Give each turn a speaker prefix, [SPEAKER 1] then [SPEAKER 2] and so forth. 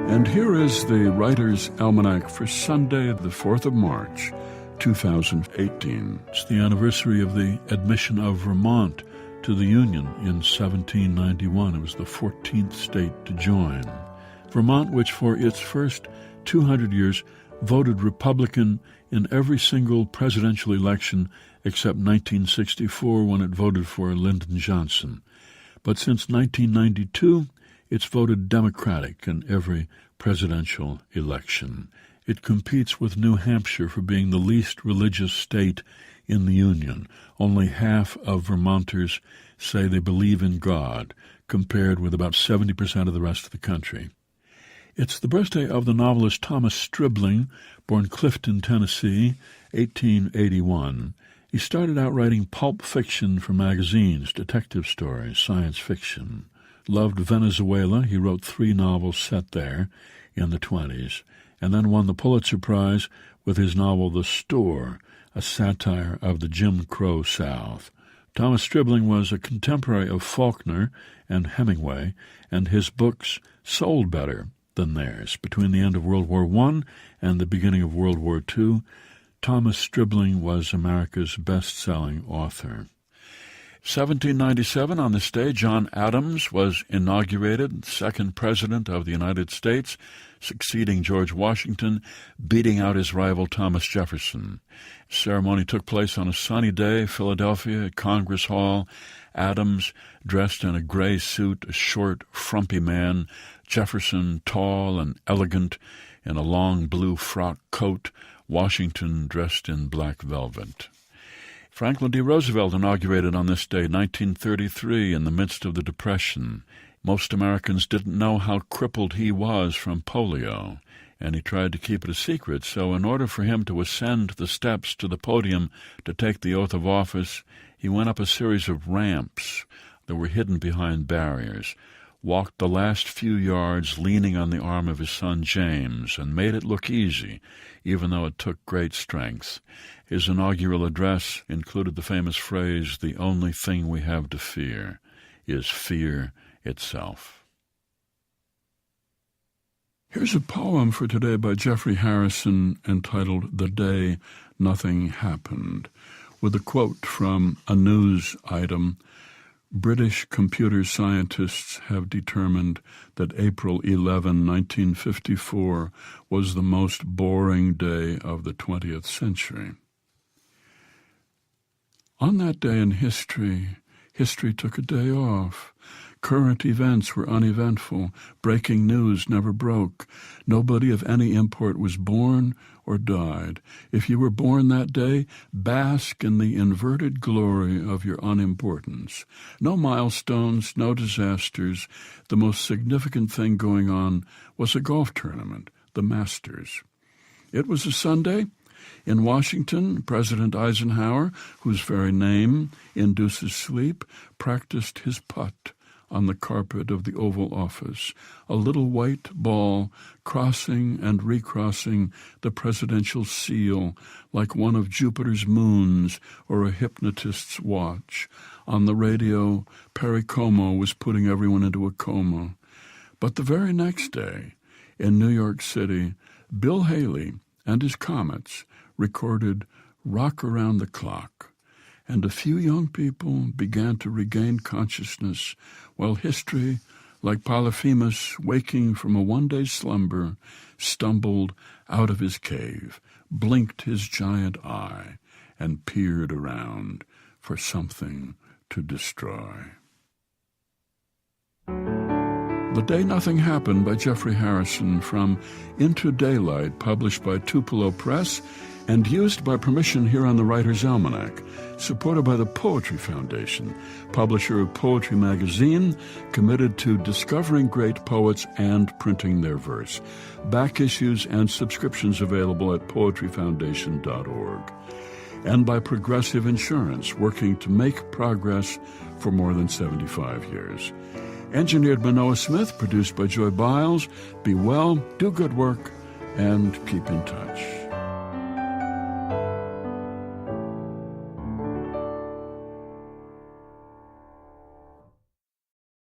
[SPEAKER 1] And here is the Writer's Almanac for Sunday, the 4th of March, 2018. It's the anniversary of the admission of Vermont to the Union in 1791. It was the 14th state to join. Vermont, which for its first 200 years voted Republican in every single presidential election except 1964 when it voted for Lyndon Johnson. But since 1992, it's voted Democratic in every presidential election. It competes with New Hampshire for being the least religious state in the Union. Only half of Vermonters say they believe in God, compared with about 70% of the rest of the country. It's the birthday of the novelist Thomas Stribling, born Clifton, Tennessee, 1881. He started out writing pulp fiction for magazines, detective stories, science fiction. Loved Venezuela. He wrote 3 novels set there in the 20s, and then won the Pulitzer Prize with his novel The Store, a satire of the Jim Crow South. Thomas Stribling was a contemporary of Faulkner and Hemingway, and his books sold better than theirs. Between the end of World War I and the beginning of World War II, Thomas Stribling was America's best-selling author. 1797, on this day, John Adams was inaugurated, second president of the United States, succeeding George Washington, beating out his rival Thomas Jefferson. Ceremony took place on a sunny day, Philadelphia, at Congress Hall. Adams, dressed in a gray suit, a short, frumpy man. Jefferson, tall and elegant, in a long blue frock coat. Washington, dressed in black velvet. Franklin D. Roosevelt inaugurated on this day, 1933, in the midst of the Depression. Most Americans didn't know how crippled he was from polio, and he tried to keep it a secret. So in order for him to ascend the steps to the podium to take the oath of office, he went up a series of ramps that were hidden behind barriers, walked the last few yards leaning on the arm of his son James, and made it look easy, even though it took great strength. His inaugural address included the famous phrase, "The only thing we have to fear is fear itself." Here's a poem for today by Jeffrey Harrison entitled "The Day Nothing Happened," with a quote from a news item. British computer scientists have determined that April 11, 1954 was the most boring day of the 20th century. On that day in history took a day off. Current events were uneventful. Breaking news never broke. Nobody of any import was born or died. If you were born that day, bask in the inverted glory of your unimportance. No milestones, no disasters. The most significant thing going on was a golf tournament, the Masters. It was a Sunday. In Washington, President Eisenhower, whose very name induces sleep, practiced his putt on the carpet of the Oval Office, a little white ball crossing and recrossing the presidential seal like one of Jupiter's moons or a hypnotist's watch. On the radio, Perry Como was putting everyone into a coma. But the very next day, in New York City, Bill Haley and his Comets recorded "Rock Around the Clock," and a few young people began to regain consciousness while history, like Polyphemus waking from a one-day slumber, stumbled out of his cave, blinked his giant eye, and peered around for something to destroy. The Day Nothing Happened by Jeffrey Harrison from Into Daylight, published by Tupelo Press and used by permission here on the Writer's Almanac, supported by the Poetry Foundation, publisher of Poetry Magazine, committed to discovering great poets and printing their verse. Back issues and subscriptions available at poetryfoundation.org. And by Progressive Insurance, working to make progress for more than 75 years. Engineered by Noah Smith, produced by Joy Biles. Be well, do good work, and keep in touch.